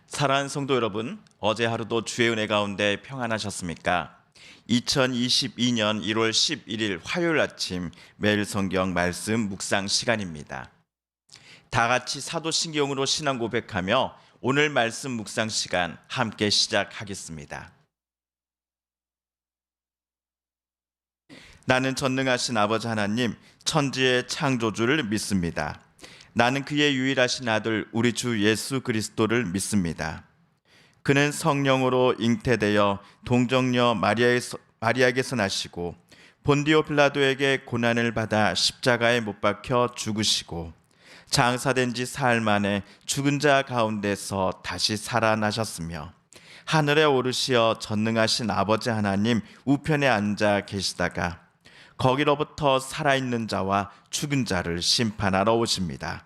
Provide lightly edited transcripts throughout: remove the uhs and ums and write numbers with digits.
사랑하는 성도 여러분, 어제 하루도 주의 은혜 가운데 평안하셨습니까? 2022년 1월 11일 화요일 아침 매일 성경 말씀 묵상 시간입니다. 다 같이 사도신경으로 신앙 고백하며 오늘 말씀 묵상 시간 함께 시작하겠습니다. 나는 전능하신 아버지 하나님, 천지의 창조주를 믿습니다. 나는 그의 유일하신 아들 우리 주 예수 그리스도를 믿습니다. 그는 성령으로 잉태되어 동정녀 마리아에게서 나시고 본디오 빌라도에게 고난을 받아 십자가에 못 박혀 죽으시고 장사된 지 사흘 만에 죽은 자 가운데서 다시 살아나셨으며 하늘에 오르시어 전능하신 아버지 하나님 우편에 앉아 계시다가 거기로부터 살아있는 자와 죽은 자를 심판하러 오십니다.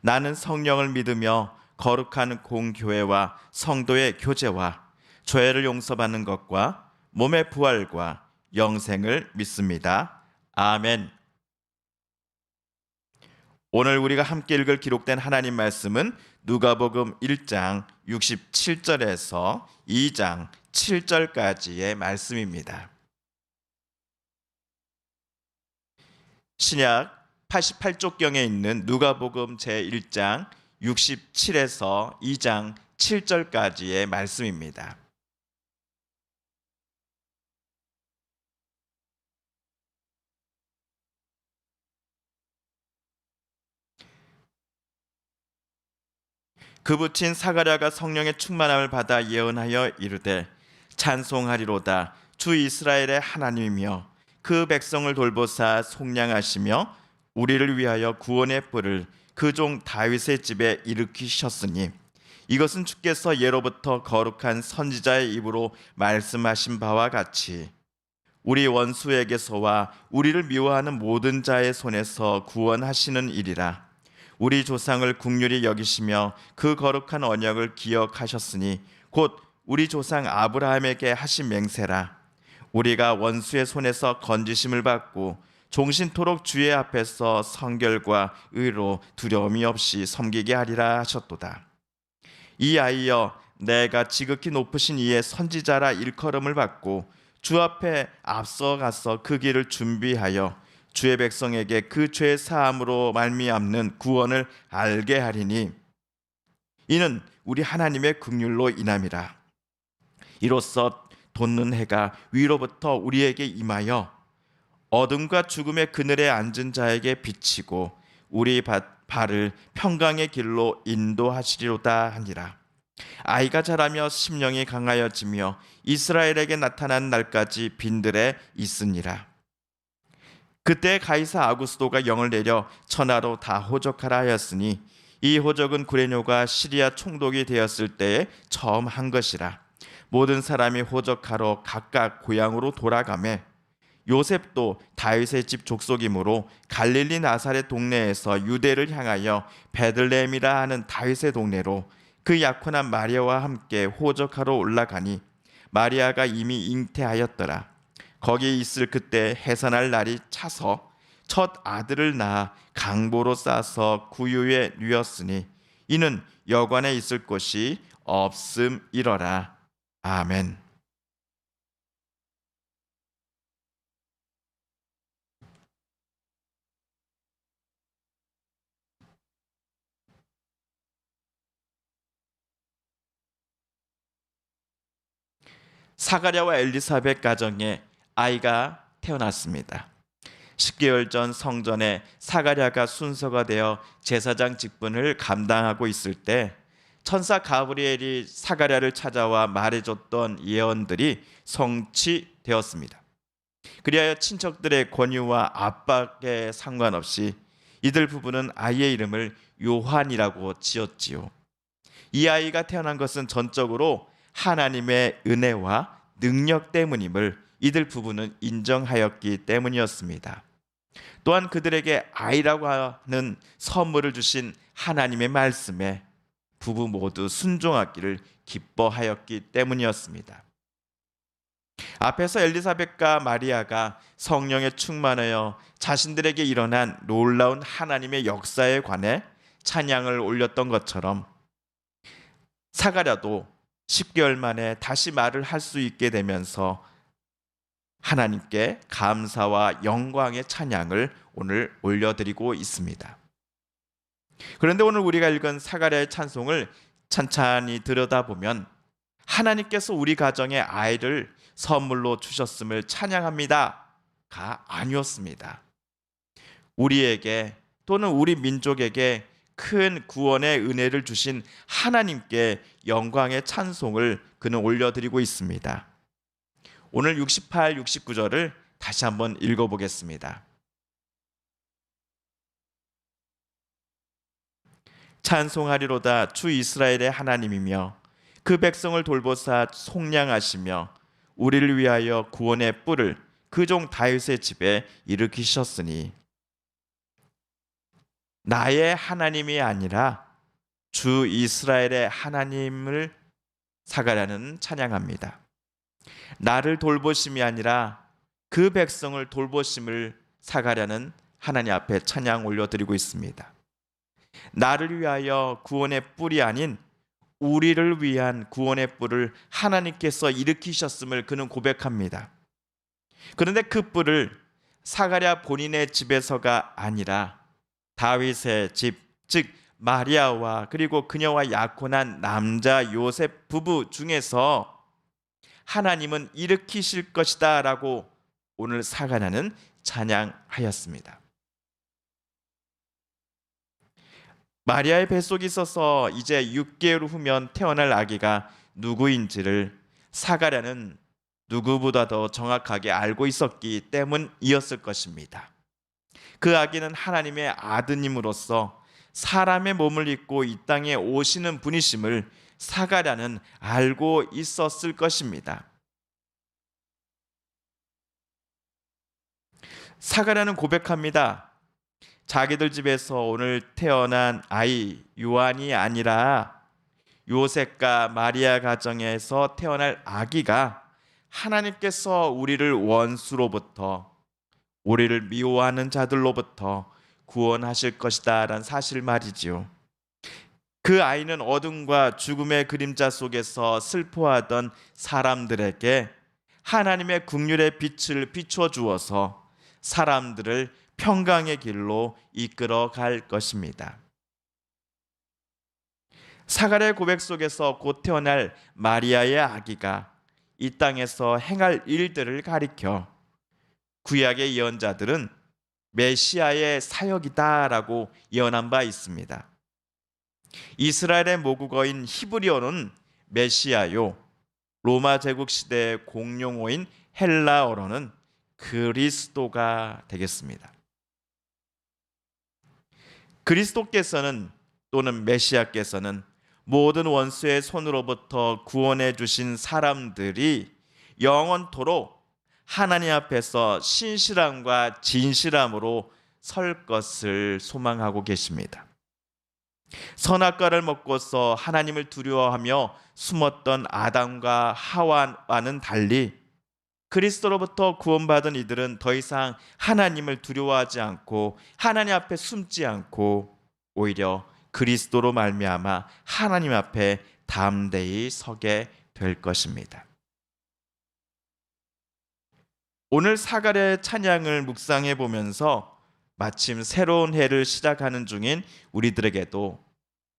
나는 성령을 믿으며 거룩한 공교회와 성도의 교제와 죄를 용서받는 것과 몸의 부활과 영생을 믿습니다. 아멘. 오늘 우리가 함께 읽을 기록된 하나님 말씀은 누가복음 1장 67절에서 2장 7절까지의 말씀입니다. 신약 88쪽경에 있는 누가복음 제1장 67에서 2장 7절까지의 말씀입니다. 그 붙인 사가랴가 성령의 충만함을 받아 예언하여 이르되 찬송하리로다 주 이스라엘의 하나님이며 그 백성을 돌보사 속량하시며 우리를 위하여 구원의 뿔을 그 종 다윗의 집에 일으키셨으니 이것은 주께서 예로부터 거룩한 선지자의 입으로 말씀하신 바와 같이 우리 원수에게서와 우리를 미워하는 모든 자의 손에서 구원하시는 일이라. 우리 조상을 긍휼히 여기시며 그 거룩한 언약을 기억하셨으니 곧 우리 조상 아브라함에게 하신 맹세라. 우리가 원수의 손에서 건지심을 받고 종신토록 주의 앞에서 성결과 의로 두려움이 없이 섬기게 하리라 하셨도다. 이 아이여 내가 지극히 높으신 이의 선지자라 일컬음을 받고 주 앞에 앞서가서 그 길을 준비하여 주의 백성에게 그 죄 사함으로 말미암는 구원을 알게 하리니 이는 우리 하나님의 긍휼로 인함이라. 이로써 돋는 해가 위로부터 우리에게 임하여 어둠과 죽음의 그늘에 앉은 자에게 비치고 우리 발을 평강의 길로 인도하시리로다 하니라. 아이가 자라며 심령이 강하여지며 이스라엘에게 나타난 날까지 빈들에 있으니라. 그때 가이사 아구스도가 영을 내려 천하로 다 호적하라 하였으니 이 호적은 구레뇨가 시리아 총독이 되었을 때에 처음 한 것이라. 모든 사람이 호적하러 각각 고향으로 돌아가매 요셉도 다윗의 집 족속이므로 갈릴리 나사렛 동네에서 유대를 향하여 베들레헴이라 하는 다윗의 동네로 그 약혼한 마리아와 함께 호적하러 올라가니 마리아가 이미 잉태하였더라. 거기에 있을 그때 해산할 날이 차서 첫 아들을 낳아 강보로 싸서 구유에 누였으니 이는 여관에 있을 곳이 없음이러라. 아멘. 사가랴와 엘리사벳 가정에 아이가 태어났습니다. 10개월 전 성전에 사가랴가 순서가 되어 제사장 직분을 감당하고 있을 때 천사 가브리엘이 사가랴를 찾아와 말해줬던 예언들이 성취되었습니다. 그리하여 친척들의 권유와 압박에 상관없이 이들 부부는 아이의 이름을 요한이라고 지었지요. 이 아이가 태어난 것은 전적으로 하나님의 은혜와 능력 때문임을 이들 부부는 인정하였기 때문이었습니다. 또한 그들에게 아이라고 하는 선물을 주신 하나님의 말씀에 부부 모두 순종하기를 기뻐하였기 때문이었습니다. 앞에서 엘리사벳과 마리아가 성령에 충만하여 자신들에게 일어난 놀라운 하나님의 역사에 관해 찬양을 올렸던 것처럼 사가랴도 10개월 만에 다시 말을 할 수 있게 되면서 하나님께 감사와 영광의 찬양을 오늘 올려드리고 있습니다. 그런데 오늘 우리가 읽은 사가랴의 찬송을 찬찬히 들여다보면 하나님께서 우리 가정에 아이를 선물로 주셨음을 찬양합니다가 아니었습니다. 우리에게 또는 우리 민족에게 큰 구원의 은혜를 주신 하나님께 영광의 찬송을 그는 올려드리고 있습니다. 오늘 68, 69절을 다시 한번 읽어보겠습니다. 찬송하리로다 주 이스라엘의 하나님이며 그 백성을 돌보사 속량하시며 우리를 위하여 구원의 뿔을 그 종 다윗의 집에 일으키셨으니 나의 하나님이 아니라 주 이스라엘의 하나님을 사가랴는 찬양합니다. 나를 돌보심이 아니라 그 백성을 돌보심을 사가랴는 하나님 앞에 찬양 올려드리고 있습니다. 나를 위하여 구원의 뿔이 아닌 우리를 위한 구원의 뿔을 하나님께서 일으키셨음을 그는 고백합니다. 그런데 그 뿔을 사가랴 본인의 집에서가 아니라 다윗의 집, 즉 마리아와 그리고 그녀와 약혼한 남자 요셉 부부 중에서 하나님은 일으키실 것이다 라고 오늘 사가랴는 찬양하였습니다. 마리아의 뱃속에 있어서 이제 6개월 후면 태어날 아기가 누구인지를 사가랴는 누구보다 더 정확하게 알고 있었기 때문이었을 것입니다. 그 아기는 하나님의 아드님으로서 사람의 몸을 입고 이 땅에 오시는 분이심을 사가랴는 알고 있었을 것입니다. 사가랴는 고백합니다. 자기들 집에서 오늘 태어난 아이 요한이 아니라 요셉과 마리아 가정에서 태어날 아기가 하나님께서 우리를 원수로부터, 우리를 미워하는 자들로부터 구원하실 것이다 라는 사실 말이지요. 그 아이는 어둠과 죽음의 그림자 속에서 슬퍼하던 사람들에게 하나님의 긍휼의 빛을 비춰 주어서 사람들을 평강의 길로 이끌어 갈 것입니다. 사가랴의 고백 속에서 곧 태어날 마리아의 아기가 이 땅에서 행할 일들을 가리켜 구약의 예언자들은 메시아의 사역이다라고 예언한 바 있습니다. 이스라엘의 모국어인 히브리어는 메시아요, 로마 제국 시대의 공용어인 헬라어로는 그리스도가 되겠습니다. 그리스도께서는 또는 메시아께서는 모든 원수의 손으로부터 구원해 주신 사람들이 영원토록 하나님 앞에서 신실함과 진실함으로 설 것을 소망하고 계십니다. 선악과를 먹고서 하나님을 두려워하며 숨었던 아담과 하와와는 달리 그리스도로부터 구원받은 이들은 더 이상 하나님을 두려워하지 않고 하나님 앞에 숨지 않고 오히려 그리스도로 말미암아 하나님 앞에 담대히 서게 될 것입니다. 오늘 사가랴의 찬양을 묵상해 보면서 마침 새로운 해를 시작하는 중인 우리들에게도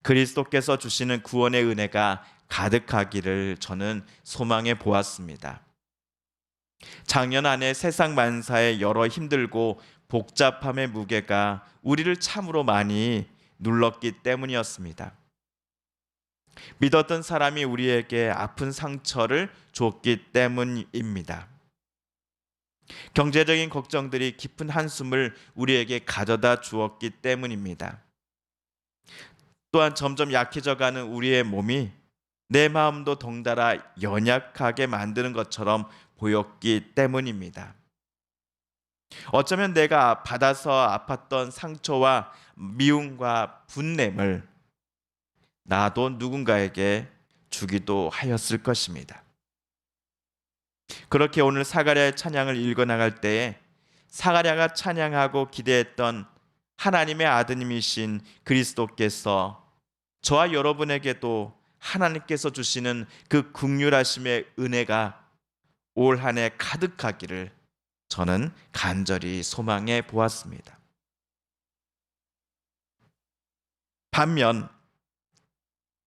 그리스도께서 주시는 구원의 은혜가 가득하기를 저는 소망해 보았습니다. 작년 한 해 세상 만사의 여러 힘들고 복잡함의 무게가 우리를 참으로 많이 눌렀기 때문이었습니다. 믿었던 사람이 우리에게 아픈 상처를 줬기 때문입니다. 경제적인 걱정들이 깊은 한숨을 우리에게 가져다 주었기 때문입니다. 또한 점점 약해져가는 우리의 몸이 내 마음도 덩달아 연약하게 만드는 것처럼 보였기 때문입니다. 어쩌면 내가 받아서 아팠던 상처와 미움과 분냄을 나도 누군가에게 주기도 하였을 것입니다. 그렇게 오늘 사가랴의 찬양을 읽어나갈 때에 사가랴가 찬양하고 기대했던 하나님의 아드님이신 그리스도께서 저와 여러분에게도 하나님께서 주시는 그 긍휼하심의 은혜가 올 한 해 가득하기를 저는 간절히 소망해 보았습니다. 반면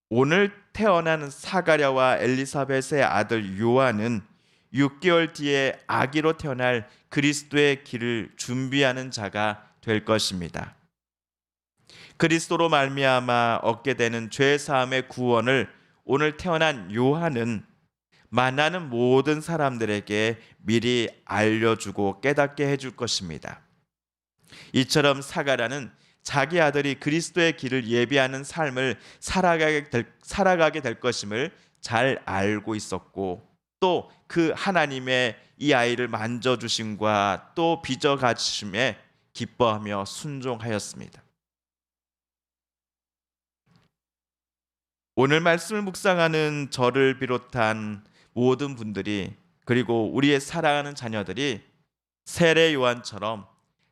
오늘 태어난 사가랴와 엘리사벳의 아들 요한은 6개월 뒤에 아기로 태어날 그리스도의 길을 준비하는 자가 될 것입니다. 그리스도로 말미암아 얻게 되는 죄 사함의 구원을 오늘 태어난 요한은 만나는 모든 사람들에게 미리 알려주고 깨닫게 해줄 것입니다. 이처럼 사가랴는 자기 아들이 그리스도의 길을 예비하는 삶을 살아가게 될 것임을 잘 알고 있었고, 또 그 하나님의 이 아이를 만져주심과 또 빚어가심에 기뻐하며 순종하였습니다. 오늘 말씀을 묵상하는 저를 비롯한 모든 분들이, 그리고 우리의 사랑하는 자녀들이 세례 요한처럼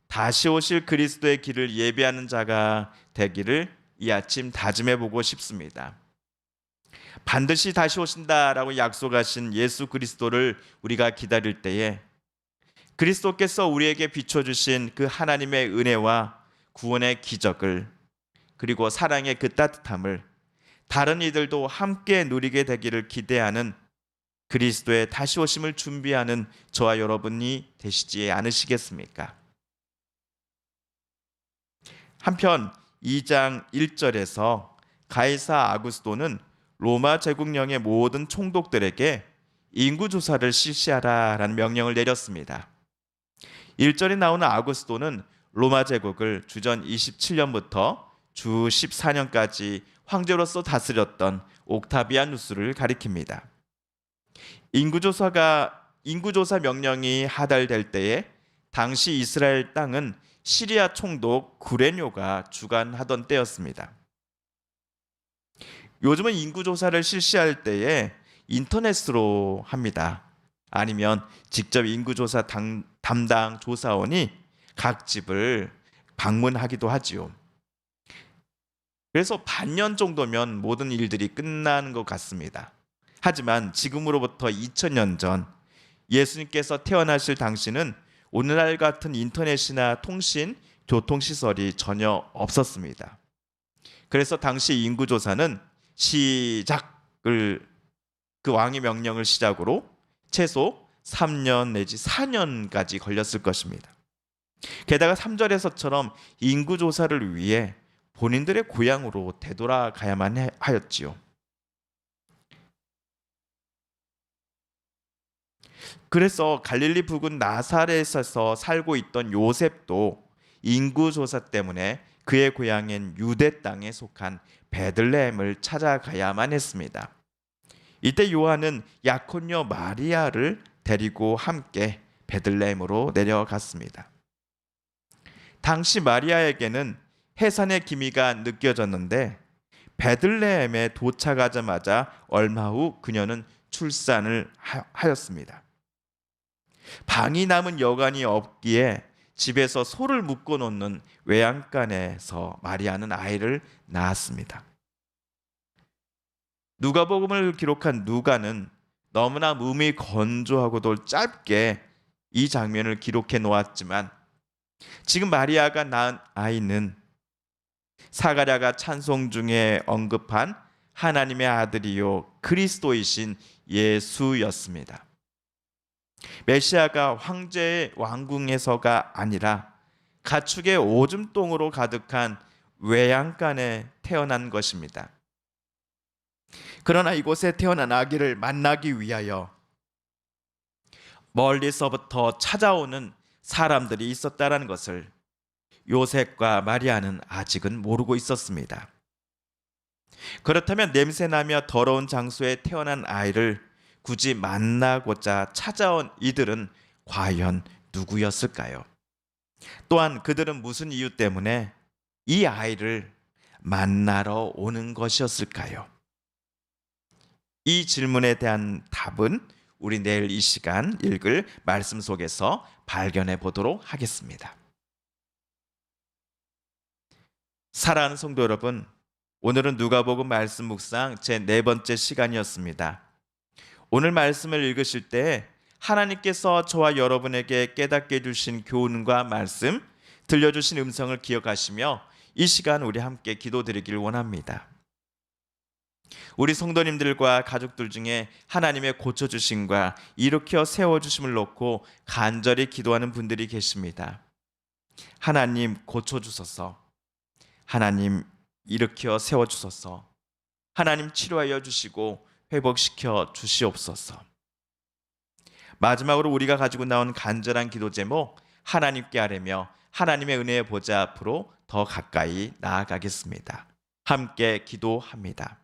다시 오실 그리스도의 길을 예비하는 자가 되기를 이 아침 다짐해 보고 싶습니다. 반드시 다시 오신다라고 약속하신 예수 그리스도를 우리가 기다릴 때에 그리스도께서 우리에게 비춰주신 그 하나님의 은혜와 구원의 기적을, 그리고 사랑의 그 따뜻함을 다른 이들도 함께 누리게 되기를 기대하는 그리스도의 다시 오심을 준비하는 저와 여러분이 되시지 않으시겠습니까? 한편 2장 1절에서 가이사 아구스도는 로마 제국령의 모든 총독들에게 인구조사를 실시하라라는 명령을 내렸습니다. 1절에 나오는 아구스도는 로마 제국을 주전 27년부터 주 14년까지 황제로서 다스렸던 옥타비아누스를 가리킵니다. 인구조사 명령이 하달될 때에 당시 이스라엘 땅은 시리아 총독 구레뇨가 주관하던 때였습니다. 요즘은 인구조사를 실시할 때에 인터넷으로 합니다. 아니면 직접 인구조사 담당 조사원이 각 집을 방문하기도 하지요. 그래서 반년 정도면 모든 일들이 끝나는 것 같습니다. 하지만 지금으로부터 2000년 전 예수님께서 태어나실 당시는 오늘날 같은 인터넷이나 통신, 교통시설이 전혀 없었습니다. 그래서 당시 인구조사는 그 왕의 명령을 시작으로 최소 3년 내지 4년까지 걸렸을 것입니다. 게다가 3절에서처럼 인구조사를 위해 본인들의 고향으로 되돌아가야만 하였지요. 그래서 갈릴리 부근 나사렛에서 살고 있던 요셉도 인구조사 때문에 그의 고향인 유대 땅에 속한 베들레헴을 찾아가야만 했습니다. 이때 요한은 약혼녀 마리아를 데리고 함께 베들레헴으로 내려갔습니다. 당시 마리아에게는 해산의 기미가 느껴졌는데 베들레헴에 도착하자마자 얼마 후 그녀는 출산을 하였습니다. 방이 남은 여관이 없기에 집에서 소를 묶어 놓는 외양간에서 마리아는 아이를 낳았습니다. 누가복음을 기록한 누가는 너무나 음이 건조하고도 짧게 이 장면을 기록해 놓았지만, 지금 마리아가 낳은 아이는 사가랴가 찬송 중에 언급한 하나님의 아들이요 그리스도이신 예수였습니다. 메시아가 황제의 왕궁에서가 아니라 가축의 오줌똥으로 가득한 외양간에 태어난 것입니다. 그러나 이곳에 태어난 아기를 만나기 위하여 멀리서부터 찾아오는 사람들이 있었다는 것을 요셉과 마리아는 아직은 모르고 있었습니다. 그렇다면 냄새나며 더러운 장소에 태어난 아이를 굳이 만나고자 찾아온 이들은 과연 누구였을까요? 또한 그들은 무슨 이유 때문에 이 아이를 만나러 오는 것이었을까요? 이 질문에 대한 답은 우리 내일 이 시간 읽을 말씀 속에서 발견해 보도록 하겠습니다. 사랑하는 성도 여러분, 오늘은 누가복음 말씀 묵상 제 네 번째 시간이었습니다. 오늘 말씀을 읽으실 때 하나님께서 저와 여러분에게 깨닫게 해주신 교훈과 말씀, 들려주신 음성을 기억하시며 이 시간 우리 함께 기도드리길 원합니다. 우리 성도님들과 가족들 중에 하나님의 고쳐주심과 일으켜 세워주심을 놓고 간절히 기도하는 분들이 계십니다. 하나님 고쳐주소서. 하나님 일으켜 세워주소서. 하나님 치료하여 주시고 회복시켜 주시옵소서. 마지막으로 우리가 가지고 나온 간절한 기도 제목, 하나님께 아뢰며 하나님의 은혜의 보좌 앞으로 더 가까이 나아가겠습니다. 함께 기도합니다.